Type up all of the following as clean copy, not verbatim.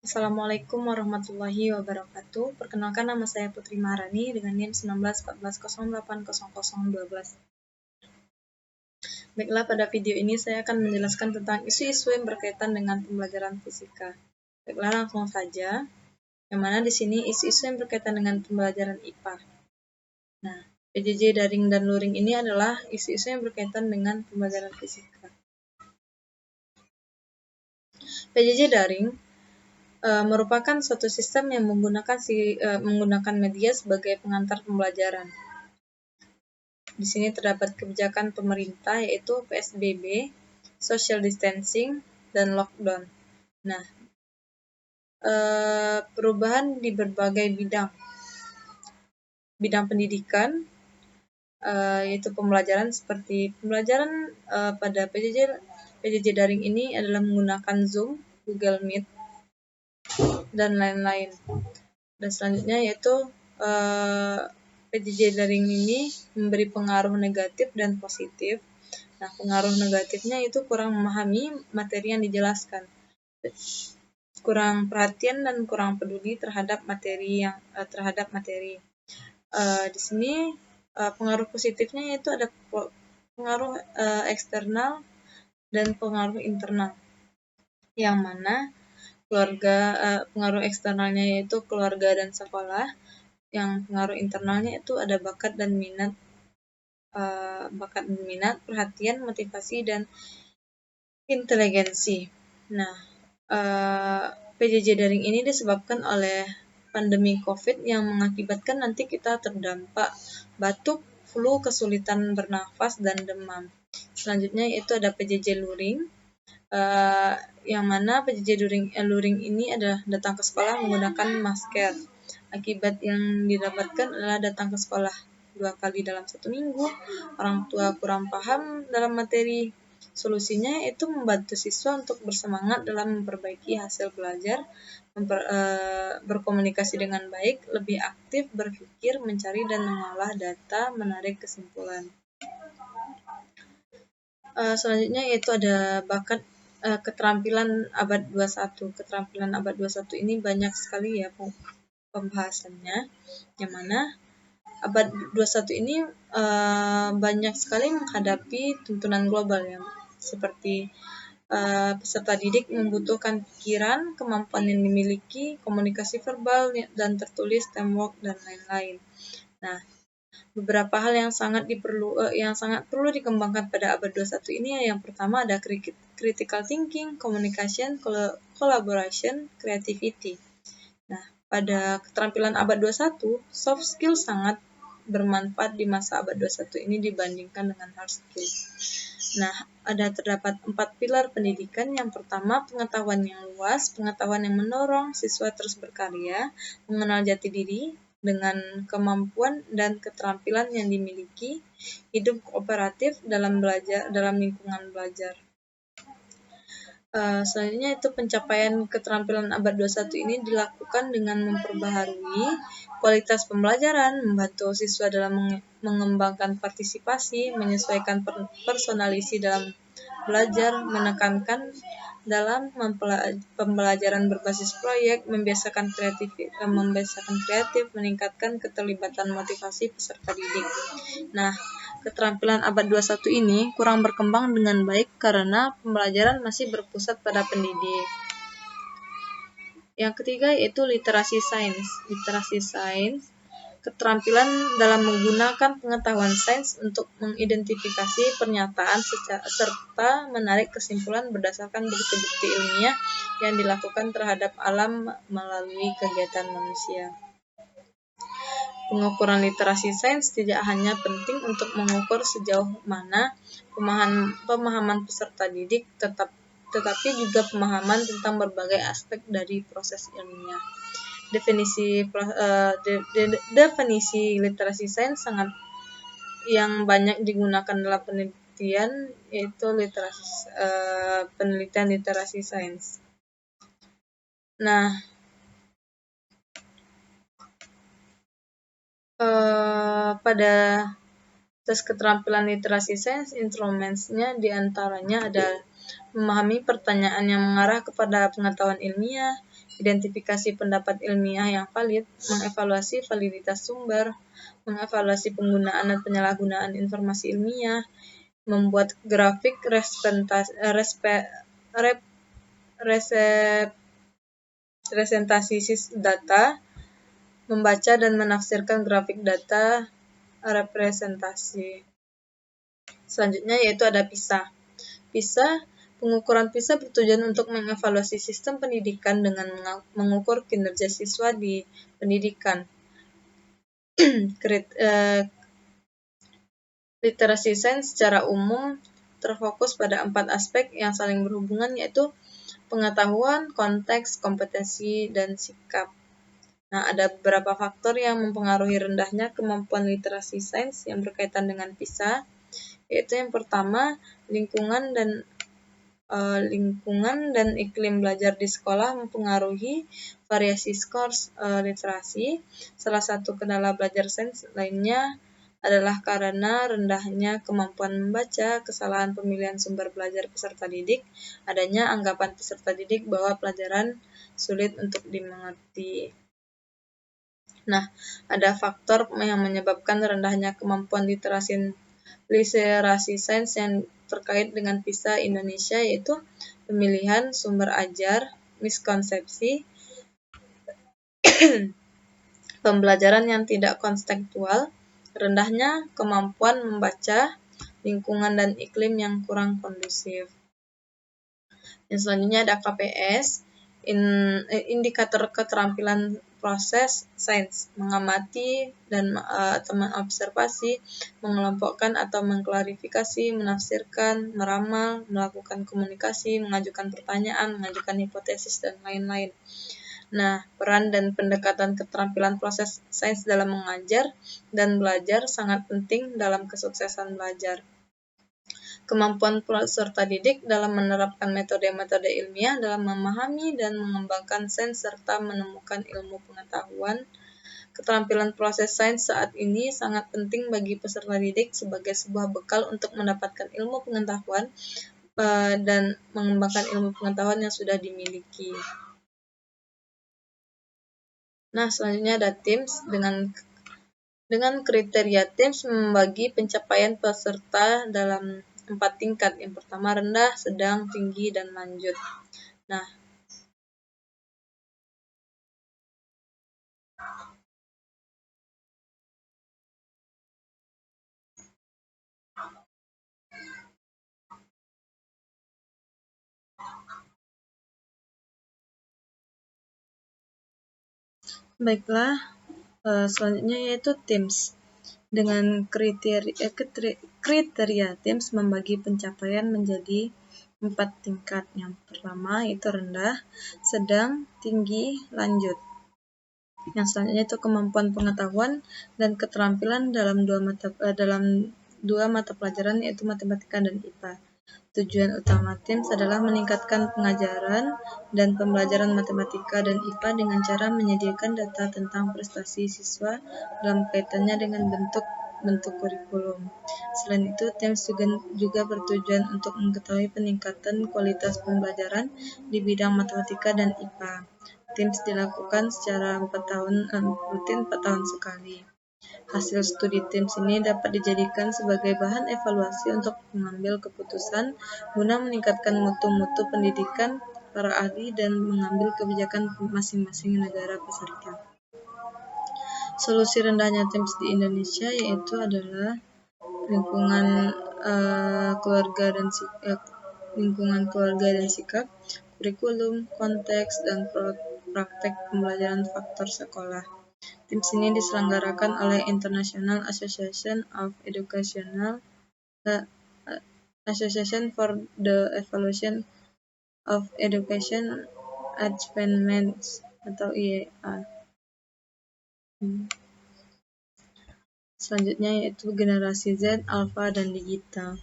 Assalamualaikum warahmatullahi wabarakatuh. Perkenalkan, nama saya Putri Maharani dengan NIM 1914080012. Baiklah, pada video ini saya akan menjelaskan tentang isu-isu yang berkaitan dengan pembelajaran fisika. Baiklah, langsung saja. Yang mana di sini isu-isu yang berkaitan dengan pembelajaran IPA. Nah, PJJ daring dan luring ini adalah isu-isu yang berkaitan dengan pembelajaran fisika. PJJ daring merupakan suatu sistem yang menggunakan media sebagai pengantar pembelajaran. Di sini terdapat kebijakan pemerintah yaitu PSBB, social distancing, dan lockdown. Nah, perubahan di berbagai bidang pendidikan, yaitu pembelajaran seperti pembelajaran pada PJJ daring ini adalah menggunakan Zoom, Google Meet, dan lain-lain. Dan selanjutnya yaitu PJJ daring ini memberi pengaruh negatif dan positif. Nah, pengaruh negatifnya itu kurang memahami materi yang dijelaskan, kurang perhatian dan kurang peduli terhadap materi. Di sini pengaruh positifnya yaitu ada pengaruh eksternal dan pengaruh internal, yang mana pengaruh eksternalnya yaitu keluarga dan sekolah, yang pengaruh internalnya itu ada bakat dan minat, perhatian, motivasi, dan inteligensi. Nah, PJJ daring ini disebabkan oleh pandemi COVID yang mengakibatkan nanti kita terdampak batuk, flu, kesulitan bernafas, dan demam. Selanjutnya itu ada PJJ luring, yang mana PJJ luring ini adalah datang ke sekolah menggunakan masker. Akibat yang didapatkan adalah datang ke sekolah 2 kali dalam 1 minggu, orang tua kurang paham dalam materi. Solusinya itu membantu siswa untuk bersemangat dalam memperbaiki hasil belajar, berkomunikasi dengan baik, lebih aktif berpikir, mencari dan mengolah data, menarik kesimpulan. Selanjutnya yaitu ada keterampilan abad 21. Keterampilan abad 21 ini banyak sekali ya pembahasannya, yang mana abad 21 ini banyak sekali menghadapi tuntunan global ya, seperti peserta didik membutuhkan pikiran, kemampuan yang dimiliki, komunikasi verbal dan tertulis, teamwork, dan lain-lain. Nah, beberapa hal yang sangat perlu dikembangkan pada abad 21 ini, yang pertama ada critical thinking, communication, collaboration, creativity. Nah, pada keterampilan abad 21, soft skill sangat bermanfaat di masa abad 21 ini dibandingkan dengan hard skill. Nah, terdapat 4 pilar pendidikan. Yang pertama, pengetahuan yang luas, pengetahuan yang mendorong siswa terus berkarya, mengenal jati diri dengan kemampuan dan keterampilan yang dimiliki, hidup kooperatif dalam lingkungan belajar. Selanjutnya itu pencapaian keterampilan abad 21 ini dilakukan dengan memperbaharui kualitas pembelajaran, membantu siswa dalam mengembangkan partisipasi, menyesuaikan personalisi dalam belajar, menekankan dalam pembelajaran berbasis proyek, membiasakan kreatif, meningkatkan keterlibatan motivasi peserta didik. Nah, keterampilan abad 21 ini kurang berkembang dengan baik karena pembelajaran masih berpusat pada pendidik. Yang ketiga yaitu literasi sains. Literasi sains, keterampilan dalam menggunakan pengetahuan sains untuk mengidentifikasi pernyataan serta menarik kesimpulan berdasarkan bukti-bukti ilmiah yang dilakukan terhadap alam melalui kegiatan manusia. Pengukuran literasi sains tidak hanya penting untuk mengukur sejauh mana pemahaman peserta didik, tetapi juga pemahaman tentang berbagai aspek dari proses ilmiah. Definisi literasi sains yang banyak digunakan dalam penelitian yaitu penelitian literasi sains. Nah, pada tes keterampilan literasi sains, instrumennya diantaranya ada memahami pertanyaan yang mengarah kepada pengetahuan ilmiah, identifikasi pendapat ilmiah yang valid, mengevaluasi validitas sumber, mengevaluasi penggunaan dan penyalahgunaan informasi ilmiah, membuat grafik presentasi data, membaca dan menafsirkan grafik data representasi. Selanjutnya yaitu ada PISA. Pengukuran PISA bertujuan untuk mengevaluasi sistem pendidikan dengan mengukur kinerja siswa di pendidikan. Literasi sains secara umum terfokus pada 4 aspek yang saling berhubungan, yaitu pengetahuan, konteks, kompetensi, dan sikap. Nah, ada beberapa faktor yang mempengaruhi rendahnya kemampuan literasi sains yang berkaitan dengan PISA, yaitu yang pertama, lingkungan dan iklim belajar di sekolah mempengaruhi variasi skors literasi. Salah satu kendala belajar sains lainnya adalah karena rendahnya kemampuan membaca, kesalahan pemilihan sumber belajar peserta didik, adanya anggapan peserta didik bahwa pelajaran sulit untuk dimengerti. Nah, ada faktor yang menyebabkan rendahnya kemampuan literasi sains yang terkait dengan PISA Indonesia, yaitu pemilihan sumber ajar, miskonsepsi, pembelajaran yang tidak kontekstual, rendahnya kemampuan membaca, lingkungan dan iklim yang kurang kondusif. Yang selanjutnya ada KPS, indikator keterampilan proses sains, mengamati dan atau mengobservasi, mengelompokkan atau mengklarifikasi, menafsirkan, meramal, melakukan komunikasi, mengajukan pertanyaan, mengajukan hipotesis, dan lain-lain. Nah, peran dan pendekatan keterampilan proses sains dalam mengajar dan belajar sangat penting dalam kesuksesan belajar. Kemampuan peserta didik dalam menerapkan metode-metode ilmiah dalam memahami dan mengembangkan sains serta menemukan ilmu pengetahuan. Keterampilan proses sains saat ini sangat penting bagi peserta didik sebagai sebuah bekal untuk mendapatkan ilmu pengetahuan dan mengembangkan ilmu pengetahuan yang sudah dimiliki. Nah, selanjutnya ada TIMSS. Dengan kriteria TIMSS membagi pencapaian peserta dalam 4 tingkat. Yang pertama rendah, sedang, tinggi, dan lanjut. Nah, baiklah, selanjutnya yaitu TIMSS. Dengan kriteria TIMSS membagi pencapaian menjadi 4 tingkat. Yang pertama yaitu rendah, sedang, tinggi, lanjut. Yang selanjutnya itu kemampuan pengetahuan dan keterampilan dalam dua mata pelajaran, yaitu matematika dan IPA. Tujuan utama TIMSS adalah meningkatkan pengajaran dan pembelajaran matematika dan IPA dengan cara menyediakan data tentang prestasi siswa dalam kaitannya dengan bentuk kurikulum. Selain itu, TIMSS juga bertujuan untuk mengetahui peningkatan kualitas pembelajaran di bidang matematika dan IPA. TIMSS dilakukan secara rutin 4 tahun sekali. Hasil studi TIMSS ini dapat dijadikan sebagai bahan evaluasi untuk mengambil keputusan guna meningkatkan mutu pendidikan para ahli dan mengambil kebijakan masing-masing negara peserta. Solusi rendahnya TIMSS di Indonesia yaitu adalah lingkungan keluarga dan sikap, kurikulum, konteks, dan praktek pembelajaran faktor sekolah. TIMSS ini diselenggarakan oleh International Association for the Evaluation of Education Achievements atau IEA. Selanjutnya yaitu generasi Z, alpha, dan digital.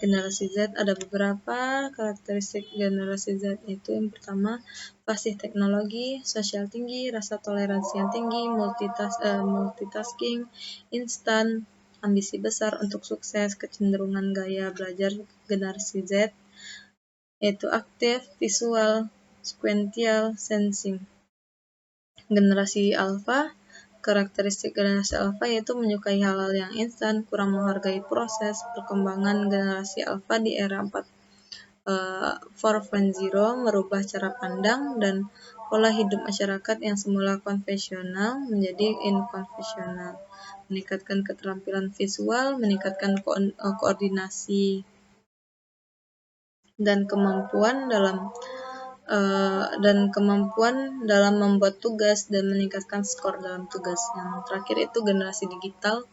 Generasi Z, ada beberapa karakteristik generasi Z, yaitu yang pertama fasih teknologi, sosial tinggi, rasa toleransi yang tinggi, multitasking, instan, ambisi besar untuk sukses, kecenderungan gaya belajar generasi Z, yaitu active, visual, sequential, sensing. Generasi alpha, karakteristik generasi alpha yaitu menyukai hal-hal yang instan, kurang menghargai proses perkembangan. Generasi alpha di era 4.0 merubah cara pandang dan pola hidup masyarakat yang semula konvensional menjadi inkonvensional, meningkatkan keterampilan visual, meningkatkan koordinasi dan kemampuan dalam membuat tugas dan meningkatkan skor dalam tugas. Yang terakhir itu generasi digital,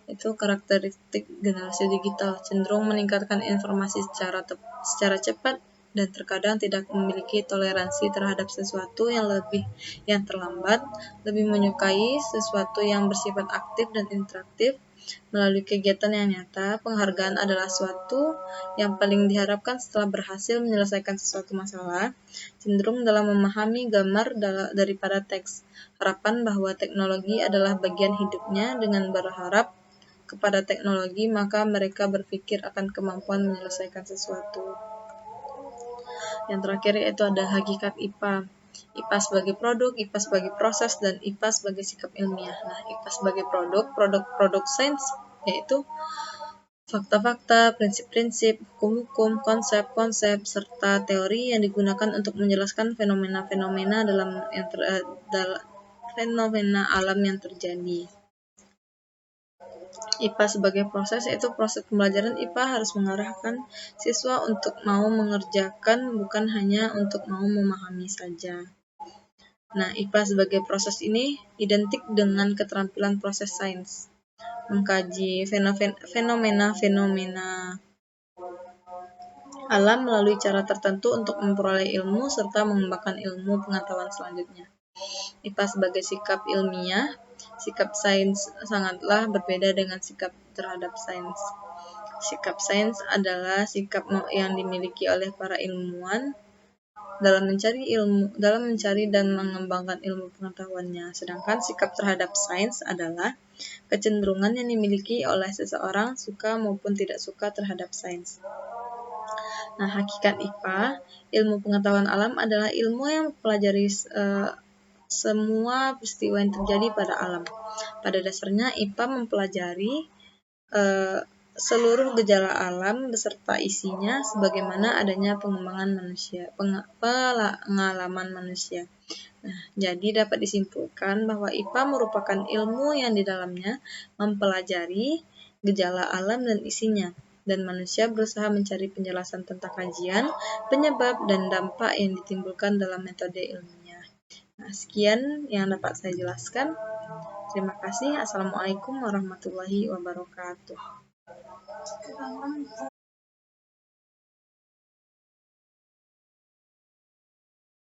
itu karakteristik generasi digital cenderung meningkatkan informasi secara cepat dan terkadang tidak memiliki toleransi terhadap sesuatu yang terlambat, lebih menyukai sesuatu yang bersifat aktif dan interaktif. Melalui kegiatan yang nyata, penghargaan adalah suatu yang paling diharapkan setelah berhasil menyelesaikan sesuatu masalah, cenderung dalam memahami gambar daripada teks. Harapan bahwa teknologi adalah bagian hidupnya. Dengan berharap kepada teknologi, maka mereka berpikir akan kemampuan menyelesaikan sesuatu. Yang terakhir yaitu ada hakikat IPA. IPA sebagai produk, IPA sebagai proses, dan IPA sebagai sikap ilmiah. Nah, IPA sebagai produk sains, yaitu fakta-fakta, prinsip-prinsip, hukum-hukum, konsep-konsep, serta teori yang digunakan untuk menjelaskan fenomena-fenomena fenomena alam yang terjadi. IPA sebagai proses, yaitu proses pembelajaran IPA harus mengarahkan siswa untuk mau mengerjakan, bukan hanya untuk mau memahami saja. Nah, IPA sebagai proses ini identik dengan keterampilan proses sains, mengkaji fenomena-fenomena alam melalui cara tertentu untuk memperoleh ilmu serta mengembangkan ilmu pengetahuan selanjutnya. IPA sebagai sikap ilmiah, sikap sains sangatlah berbeda dengan sikap terhadap sains. Sikap sains adalah sikap yang dimiliki oleh para ilmuwan dalam mencari dan mengembangkan ilmu pengetahuannya. Sedangkan sikap terhadap sains adalah kecenderungan yang dimiliki oleh seseorang suka maupun tidak suka terhadap sains. Nah, hakikat IPA, ilmu pengetahuan alam, adalah ilmu yang mempelajari semua peristiwa yang terjadi pada alam. Pada dasarnya, IPA mempelajari seluruh gejala alam beserta isinya sebagaimana adanya pengalaman manusia. Nah, jadi dapat disimpulkan bahwa IPA merupakan ilmu yang di dalamnya mempelajari gejala alam dan isinya, dan manusia berusaha mencari penjelasan tentang kajian, penyebab, dan dampak yang ditimbulkan dalam metode ilmiah. Nah, sekian yang dapat saya jelaskan. Terima kasih. Assalamualaikum warahmatullahi wabarakatuh.